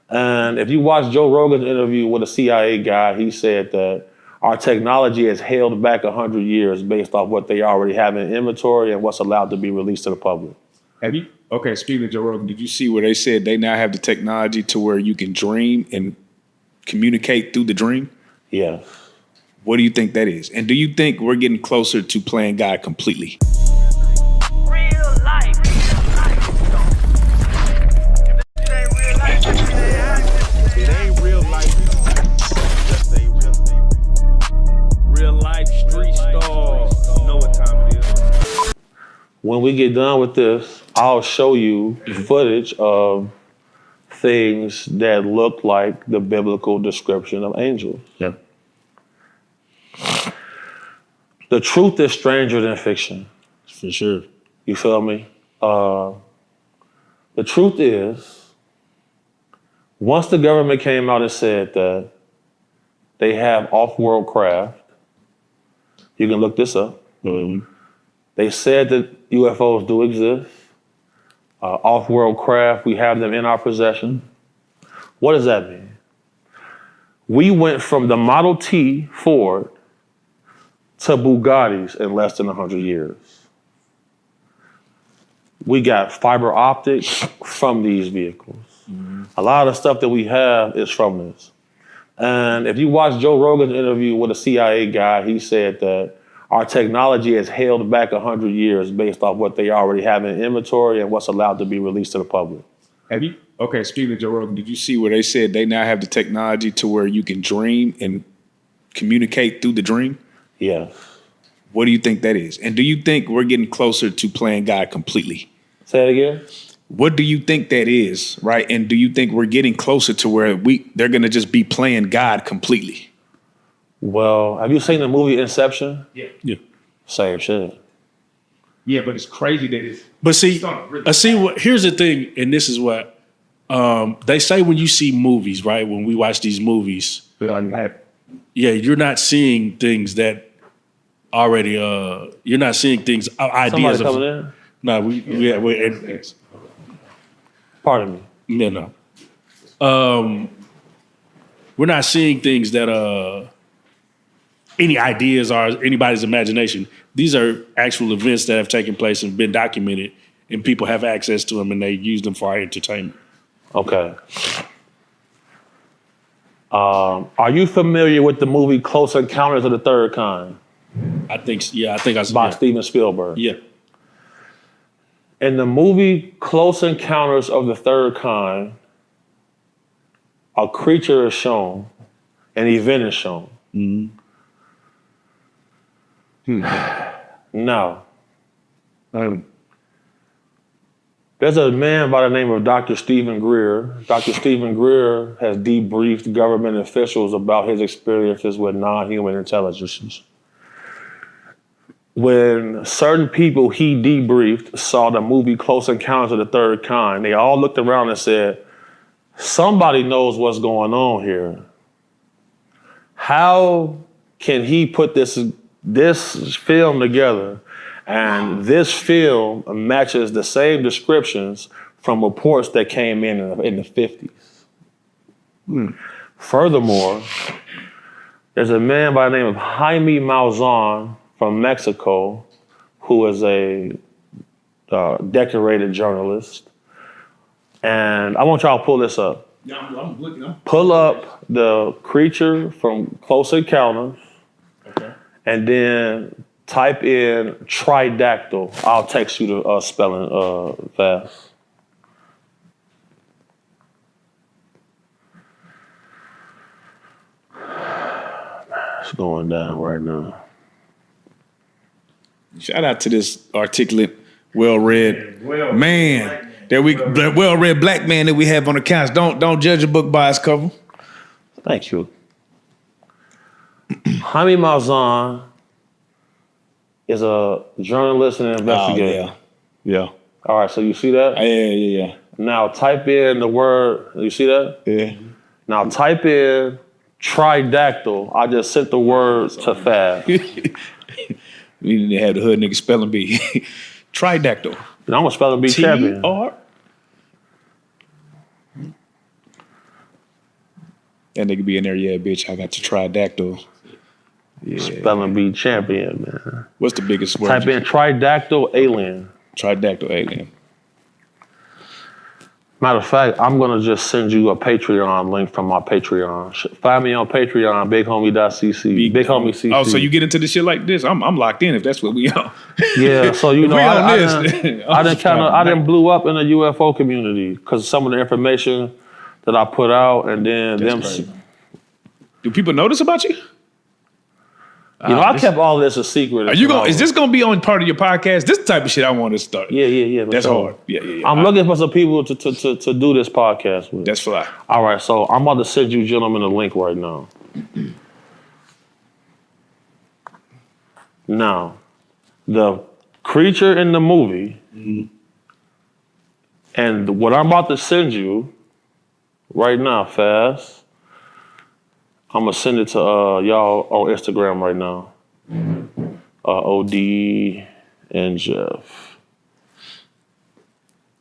And if you watch Joe Rogan's interview with a CIA guy, he said that our technology is held back 100 years based off what they already have in inventory and what's allowed to be released to the public. Have you? Okay, speaking of Joe Rogan, did you see where they said they now have the technology to where you can dream and communicate through the dream? Yeah. What do you think that is? And do you think we're getting closer to playing God completely? Real life. It ain't real life. Just a real life street Starz. You know what time it is. When we get done with this, I'll show you footage of things that look like the biblical description of angels. Yeah. The truth is stranger than fiction. For sure. You feel me? The truth is, once the government came out and said that they have off-world craft, you can look this up. Mm-hmm. They said that UFOs do exist. Off-world craft, we have them in our possession. What does that mean? We went from the Model T Ford to Bugattis in less than 100 years. We got fiber optics from these vehicles. Mm-hmm. A lot of the stuff that we have is from this. And if you watch Joe Rogan's interview with a CIA guy, he said that our technology is held back 100 years based off what they already have in inventory and what's allowed to be released to the public. Have you? Okay, speaking of Joe Rogan, did you see where they said they now have the technology to where you can dream and communicate through the dream? Yeah. What do you think that is? And do you think we're getting closer to playing God completely? Say it again. What do you think that is, right? And do you think we're getting closer to where they're going to just be playing God completely? Well, have you seen the movie Inception? Yeah. Same shit. Yeah, but it's crazy that it's... But see, here's the thing, and this is what they say when you see movies, right? When we watch these movies, yeah, you're not seeing things that already, you're not seeing things, ideas. Somebody coming in? No, Pardon me. Yeah, no. We're not seeing things that any ideas or anybody's imagination. These are actual events that have taken place and been documented, and people have access to them, and they use them for our entertainment. Okay. Are you familiar with the movie Close Encounters of the Third Kind? I think I saw by Steven Spielberg. Yeah. In the movie Close Encounters of the Third Kind, a creature is shown, an event is shown. Mm-hmm. Now, there's a man by the name of Dr. Stephen Greer. Dr. Stephen Greer has debriefed government officials about his experiences with non-human intelligences. When certain people he debriefed saw the movie Close Encounters of the Third Kind, they all looked around and said, somebody knows what's going on here. How can he put this film together, and this film matches the same descriptions from reports that came in the 50s. Furthermore, there's a man by the name of Jaime Maussan from Mexico, who is a decorated journalist. And I want y'all to pull this up. Yeah, I'm looking up. Pull up the creature from Close Encounters. Okay. And then type in tridactyl. I'll text you the spelling fast. It's going down right now. Shout out to this articulate, well-read man, well-read black man that we have on the couch. Don't judge a book by its cover. Thank you. Jaime Maussan is a journalist and an investigator. Yeah. All right, so you see that? Yeah. Now type in the word, you see that? Yeah. Now type in tridactyl. I just sent the word to fast. We need to have the hood nigga spelling bee. Tridactyl. And I'm a spelling bee champion. That nigga be in there, yeah, bitch. I got the tridactyl. Yeah. Spelling bee champion, man. What's the biggest word? Type in tridactyl alien. Tridactyl alien. Matter of fact, I'm gonna just send you a Patreon link from my Patreon. Find me on Patreon, bighomie.cc. Big homie CC. Oh, so you get into this shit like this? I'm locked in if that's what we on. Yeah, so you If know, we on I this, didn't blew up in the UFO community because some of the information that I put out, and then That's them. crazy. Do people notice about you? You know, I kept all this a secret. Are you going? Is this going to be on part of your podcast? This type of shit I want to start. Yeah. That's sure. hard. Yeah. I'm looking for some people to do this podcast with. That's fly. All right, so I'm about to send you gentlemen a link right now. Now, the creature in the movie, and what I'm about to send you right now, fast. I'm gonna send it to y'all on Instagram right now. OD and Jeff.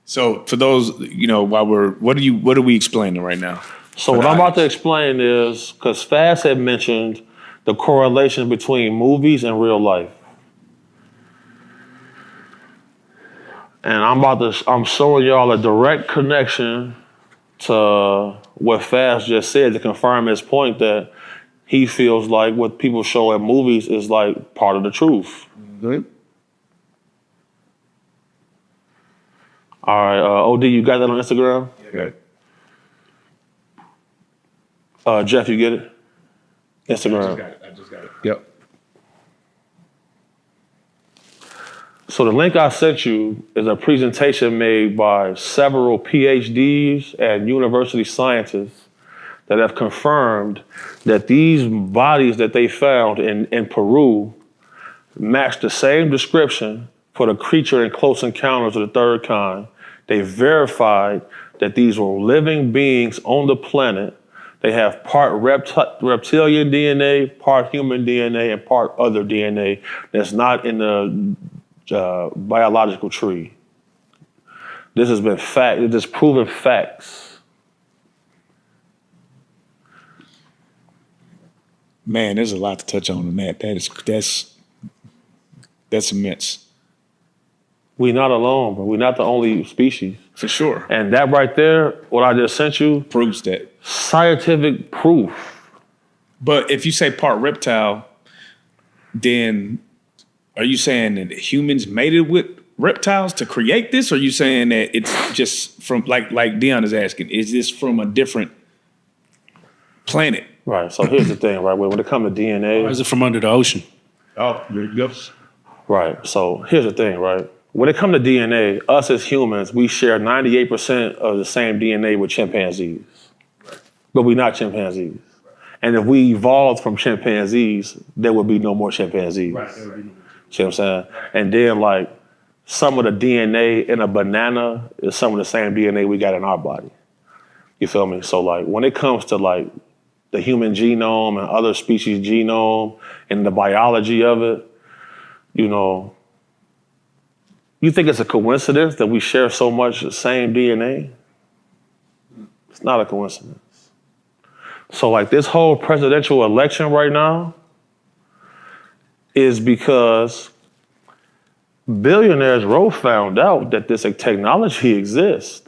So for those, what are we explaining right now? So what I'm about to explain is, because Fast had mentioned the correlation between movies and real life. And I'm showing y'all a direct connection to what Fast just said to confirm his point that he feels like what people show at movies is like part of the truth. Good. All right, OD, you got that on Instagram? Okay. Jeff, you get it? Instagram. I just got it. Yep. So the link I sent you is a presentation made by several PhDs and university scientists that have confirmed that these bodies that they found in Peru match the same description for the creature in Close Encounters of the Third Kind. They verified that these were living beings on the planet. They have part reptilian DNA, part human DNA, and part other DNA that's not in the biological tree. This has been fact. It is proven facts. Man, there's a lot to touch on in that. That's immense. We're not alone, but we're not the only species. For sure. And that right there, what I just sent you, Proves that. scientific proof. But if you say part reptile, then are you saying that humans mated with reptiles to create this? Or are you saying that it's just from, like Dion is asking, is this from a different planet? Right, so here's the thing, right? When it comes to DNA. Or is it from under the ocean? Oh, there it goes. Right, so here's the thing, right? When it comes to DNA, us as humans, we share 98% of the same DNA with chimpanzees. Right. But we're not chimpanzees. Right. And if we evolved from chimpanzees, there would be no more chimpanzees. Right. See what I'm saying? And then like some of the DNA in a banana is some of the same DNA we got in our body. You feel me? So like when it comes to like the human genome and other species genome and the biology of it, you know, you think it's a coincidence that we share so much the same DNA? It's not a coincidence. So like this whole presidential election right now is because billionaires found out that this technology exists.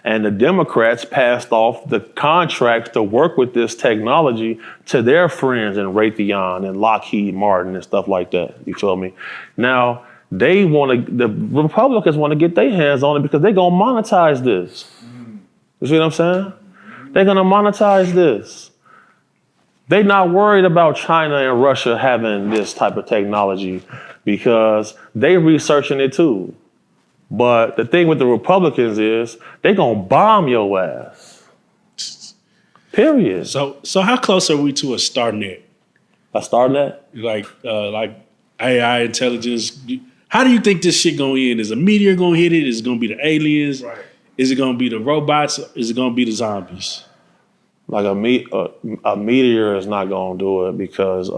And the Democrats passed off the contracts to work with this technology to their friends in Raytheon and Lockheed Martin and stuff like that. You feel me? Now, the Republicans want to get their hands on it because they're going to monetize this. You see what I'm saying? They're going to monetize this. They're not worried about China and Russia having this type of technology because they're researching it too. But the thing with the Republicans is they're going to bomb your ass. Period. So how close are we to a StarNet? A StarNet? Like AI intelligence. How do you think this shit gonna end? Is a meteor gonna hit it? Is it gonna be the aliens? Right. Is it gonna be the robots? Is it gonna be the zombies? Like a meteor is not gonna do it because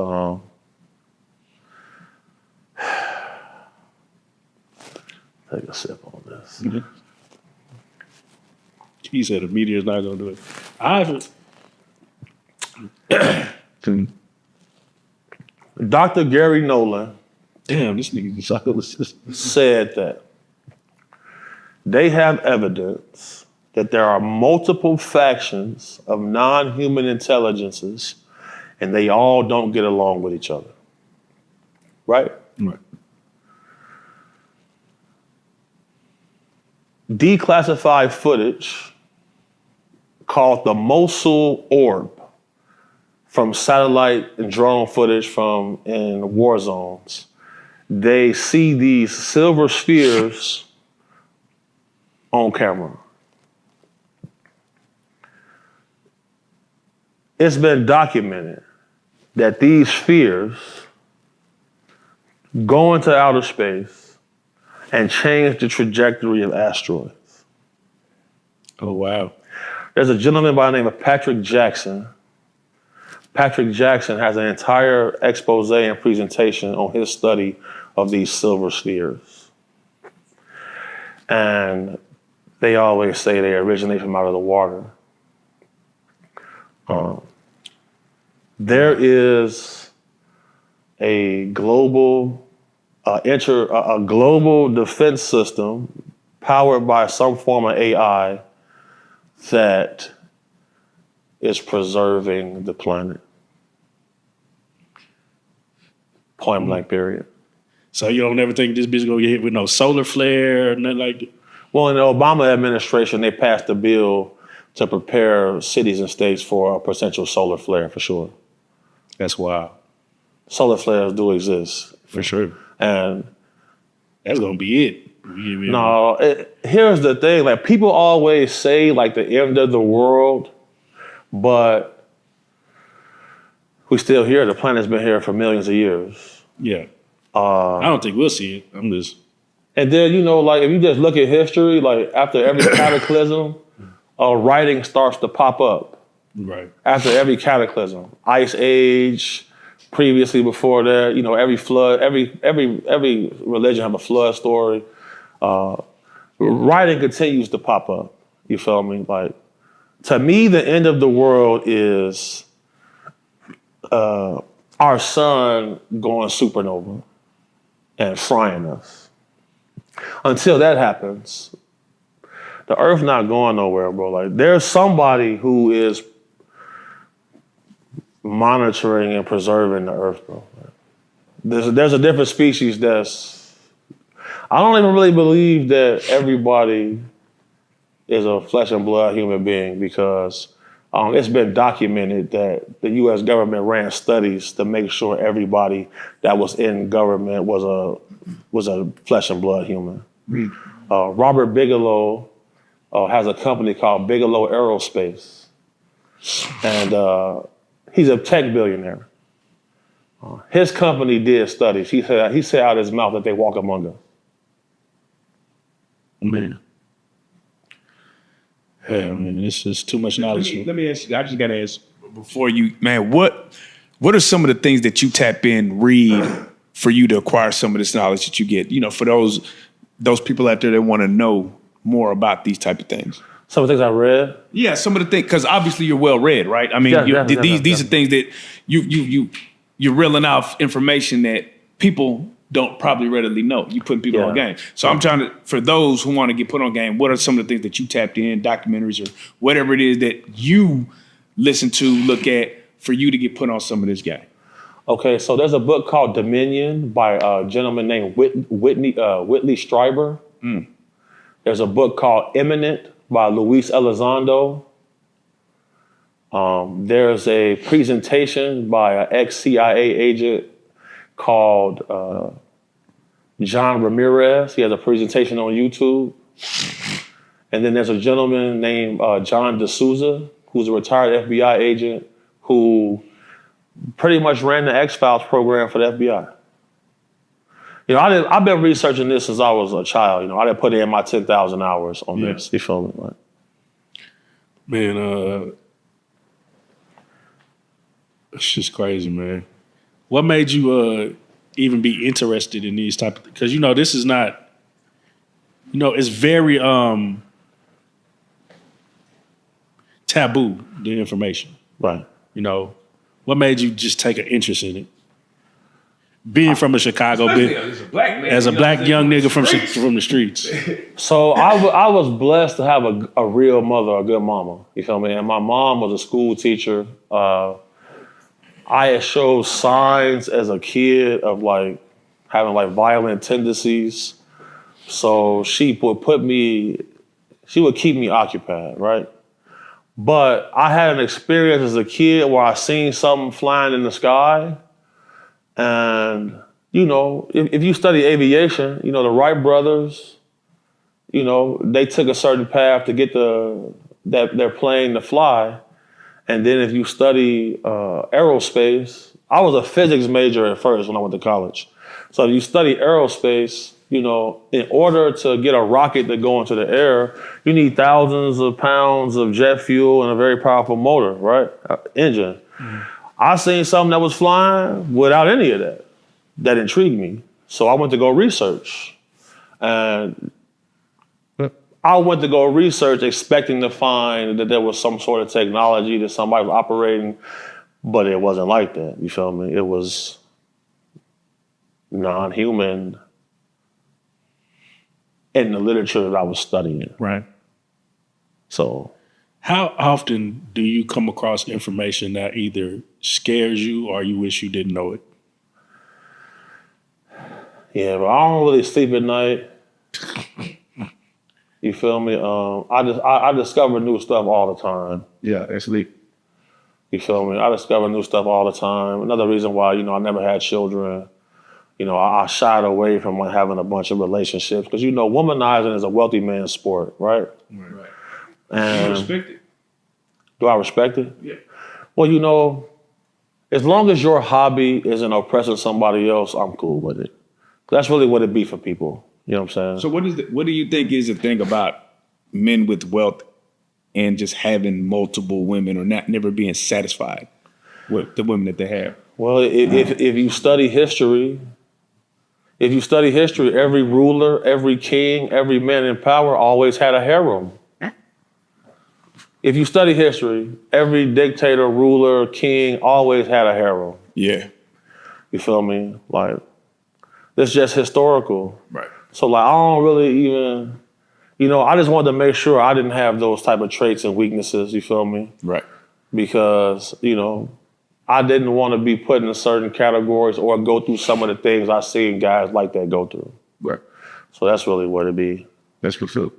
take a sip on this. Mm-hmm. He said a meteor's not gonna do it. Dr. Gary Nolan Damn, this nigga said that they have evidence that there are multiple factions of non-human intelligences and they all don't get along with each other. Right? Right. Declassified footage called the Mosul Orb from satellite and drone footage from in war zones. They see these silver spheres on camera. It's been documented that these spheres go into outer space and change the trajectory of asteroids. Oh, wow. There's a gentleman by the name of Patrick Jackson. Patrick Jackson has an entire expose and presentation on his study of these silver spheres. And they always say they originate from out of the water. There is a global global defense system powered by some form of AI that is preserving the planet. Point blank, period. So you don't ever think this bitch gonna get hit with no solar flare or nothing like that? Well, in the Obama administration, they passed a bill to prepare cities and states for a potential solar flare, for sure. That's wild. Solar flares do exist. For sure. And that's gonna be it. no, here's the thing. Like, people always say, like, the end of the world, but we still here. The planet's been here for millions of years. Yeah. I don't think we'll see it. I'm just... And then, you know, like, if you just look at history, like, after every cataclysm, writing starts to pop up. Right. After every cataclysm. Ice Age, previously before that, you know, every flood, every religion have a flood story. Writing continues to pop up. You feel me? Like, to me, the end of the world is our sun going supernova and frying us. Until that happens, the Earth not going nowhere, bro. Like, there's somebody who is monitoring and preserving the Earth, bro. There's a different species that's... I don't even really believe that everybody is a flesh and blood human being, because it's been documented that the U.S. government ran studies to make sure everybody that was in government was a flesh and blood human. Robert Bigelow has a company called Bigelow Aerospace, and he's a tech billionaire. His company did studies. He said out his mouth that they walk among us. Man. Yeah, I mean, it's just too much knowledge. Let me ask you, I just got to ask, before you, man, what are some of the things that you tap in, read, for you to acquire some of this knowledge that you get? You know, for those people out there that want to know more about these type of things. Some of the things I read? Yeah, some of the things, because obviously you're well read, right? I mean, these are things that you're reeling off information that people don't probably readily know. You putting people on game. So I'm trying to, for those who want to get put on game, what are some of the things that you tapped in, documentaries or whatever it is that you listen to, look at, for you to get put on some of this game? Okay, so there's a book called Dominion by a gentleman named Whitley Strieber. There's a book called Imminent by Luis Elizondo. There's a presentation by an ex-CIA agent called John Ramirez. He has a presentation on YouTube. And then there's a gentleman named John D'Souza, who's a retired FBI agent who pretty much ran the X-Files program for the FBI. You know, I've been researching this since I was a child. You know, I done put in my 10,000 hours on this. You feel me? Like, man, it's just crazy, man. What made you even be interested in these type of, because, you know, this is not, you know, it's very taboo, the information. Right. You know, what made you just take an interest in it? Being from a Chicago, As a black man, as a black young nigga from the streets. So I was blessed to have a real mother, a good mama. You feel me? And my mom was a school teacher. I had showed signs as a kid of like having like violent tendencies. So she would keep me occupied, right? But I had an experience as a kid where I seen something flying in the sky. And, you know, if you study aviation, you know, the Wright brothers, you know, they took a certain path to get their plane to fly. And then if you study aerospace, I was a physics major at first when I went to college. So if you study aerospace, you know, in order to get a rocket to go into the air, you need thousands of pounds of jet fuel and a very powerful motor, right? Engine. Mm-hmm. I seen something that was flying without any of that. That intrigued me. So I went to go research. And I went to go research expecting to find that there was some sort of technology that somebody was operating, but it wasn't like that. You feel me? It was non-human in the literature that I was studying. Right. So how often do you come across information that either scares you or you wish you didn't know it? Yeah, but I don't really sleep at night. You feel me? I discover new stuff all the time. Yeah, actually. You feel me? I discover new stuff all the time. Another reason why, you know, I never had children. You know, I shied away from like having a bunch of relationships because, you know, womanizing is a wealthy man's sport, right? Right. And You respect it? Do I respect it? Yeah. Well, you know, as long as your hobby isn't oppressing somebody else, I'm cool with it. That's really what it be for people. You know what I'm saying? So what do you think is the thing about men with wealth and just having multiple women or never being satisfied with the women that they have? Well, if you study history, every ruler, every king, every man in power always had a harem. If you study history, every dictator, ruler, king always had a harem. Yeah. You feel me? Like, it's just historical. Right. So like, I don't really even, you know, I just wanted to make sure I didn't have those type of traits and weaknesses, you feel me? Right. Because, you know, I didn't want to be put in certain categories or go through some of the things I seen guys like that go through. Right. So that's really what it be. That's what's up.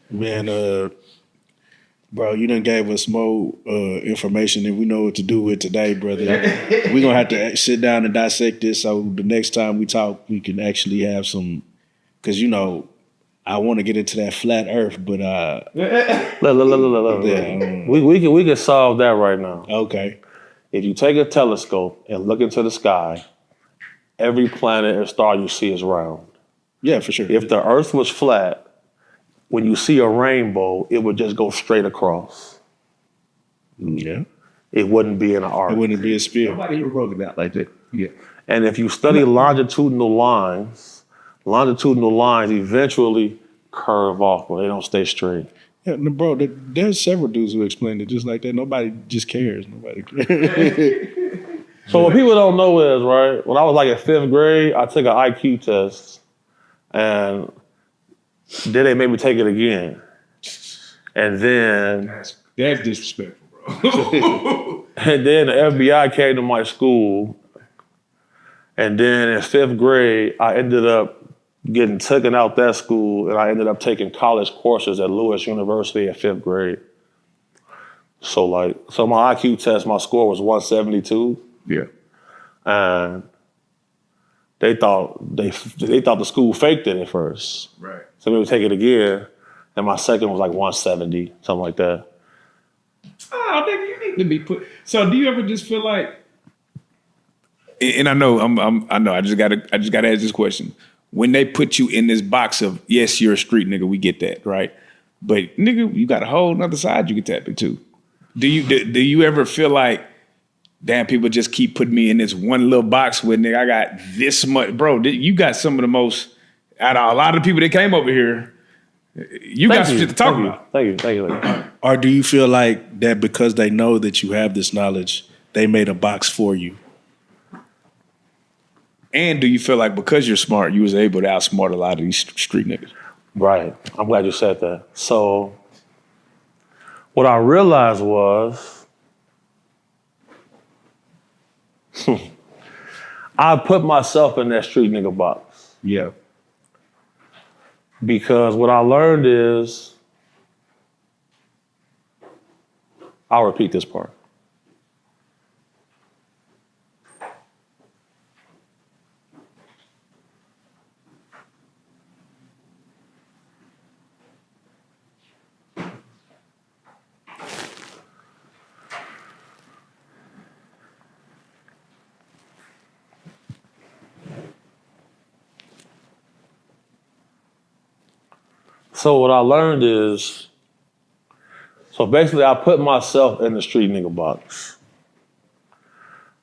Man, bro, you done gave us more information than we know what to do with today, brother. We're going to have to sit down and dissect this so the next time we talk, we can actually have some, because, you know, I want to get into that flat earth, but... Look. Yeah. We can solve that right now. Okay. If you take a telescope and look into the sky, every planet and star you see is round. Yeah, for sure. If the earth was flat, when you see a rainbow, it would just go straight across. Yeah. It wouldn't be in an arc. It wouldn't be a spear. Nobody ever broke it out like that. Yeah. And if you study longitudinal lines eventually curve off, but they don't stay straight. Yeah, no, bro, there's several dudes who explain it just like that. Nobody just cares. Nobody cares. So what people don't know is, right, when I was like in 5th grade, I took an IQ test, and then they made me take it again. And then... That's disrespectful, bro. And then the FBI came to my school, and then in 5th grade, I ended up getting taken out that school, and I ended up taking college courses at Lewis University in 5th grade. So my IQ test, my score was 172. Yeah. And they thought the school faked it at first. Right. So we would take it again, and my second was like 170, something like that. Oh, nigga, you need to be put. So, do you ever just feel like? And I know, I know. I just gotta ask this question. When they put you in this box of yes, you're a street nigga, we get that, right? But nigga, you got a whole nother side you can tap into. Do you ever feel like, damn, people just keep putting me in this one little box where nigga, I got this much, bro? You got some of the most out of a lot of the people that came over here. You got some shit to talk about. Thank you. Or do you feel like that because they know that you have this knowledge, they made a box for you? And do you feel like because you're smart, you was able to outsmart a lot of these street niggas? Right. I'm glad you said that. So what I realized was I put myself in that street nigga box. Yeah. Because what I learned is, I'll repeat this part. So what I learned is, so basically I put myself in the street nigga box.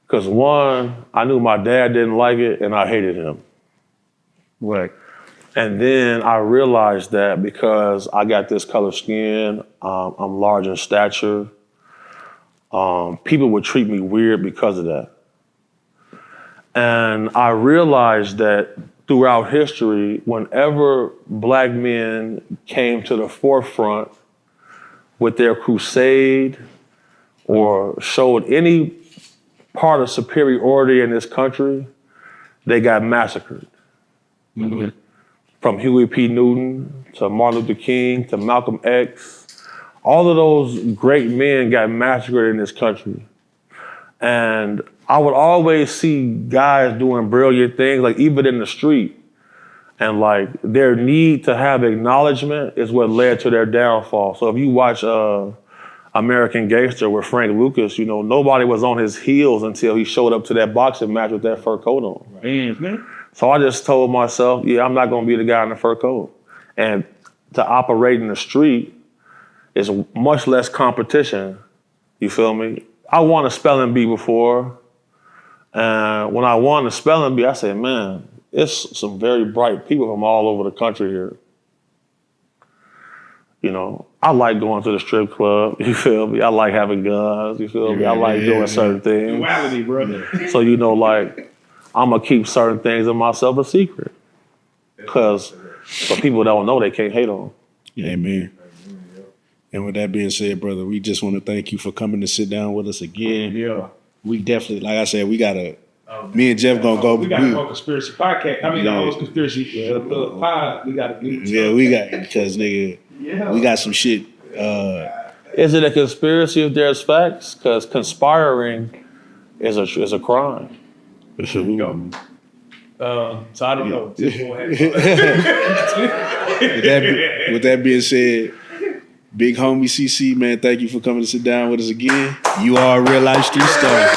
Because one, I knew my dad didn't like it and I hated him. Right. And then I realized that because I got this color skin, I'm large in stature, people would treat me weird because of that. And I realized that throughout history, whenever black men came to the forefront with their crusade or showed any part of superiority in this country, they got massacred. Mm-hmm. From Huey P. Newton to Martin Luther King to Malcolm X, all of those great men got massacred in this country. And I would always see guys doing brilliant things, like even in the street. And like their need to have acknowledgement is what led to their downfall. So if you watch American Gangster with Frank Lucas, you know, nobody was on his heels until he showed up to that boxing match with that fur coat on. Right? Mm-hmm. So I just told myself, yeah, I'm not gonna be the guy in the fur coat. And to operate in the street is much less competition, you feel me? I won a spelling bee before. And when I won the spelling bee, I said, man, it's some very bright people from all over the country here. You know, I like going to the strip club, you feel me? I like having guns, you feel me? I like doing certain things. Duality, brother. So, you know, like, I'm gonna keep certain things in myself a secret. Because for people that don't know, they can't hate on. Yeah, amen. And with that being said, brother, we just want to thank you for coming to sit down with us again. Yeah. We definitely, like I said, we gotta. Me and Jeff gonna go. We got a conspiracy podcast. I mean, conspiracy pod. We got to do. Yeah, we got because nigga, we got some shit. Is it a conspiracy if there's facts? Because conspiring is a crime. So I don't know. With that being said, big homie CC, man, thank you for coming to sit down with us again. You are a real life street star.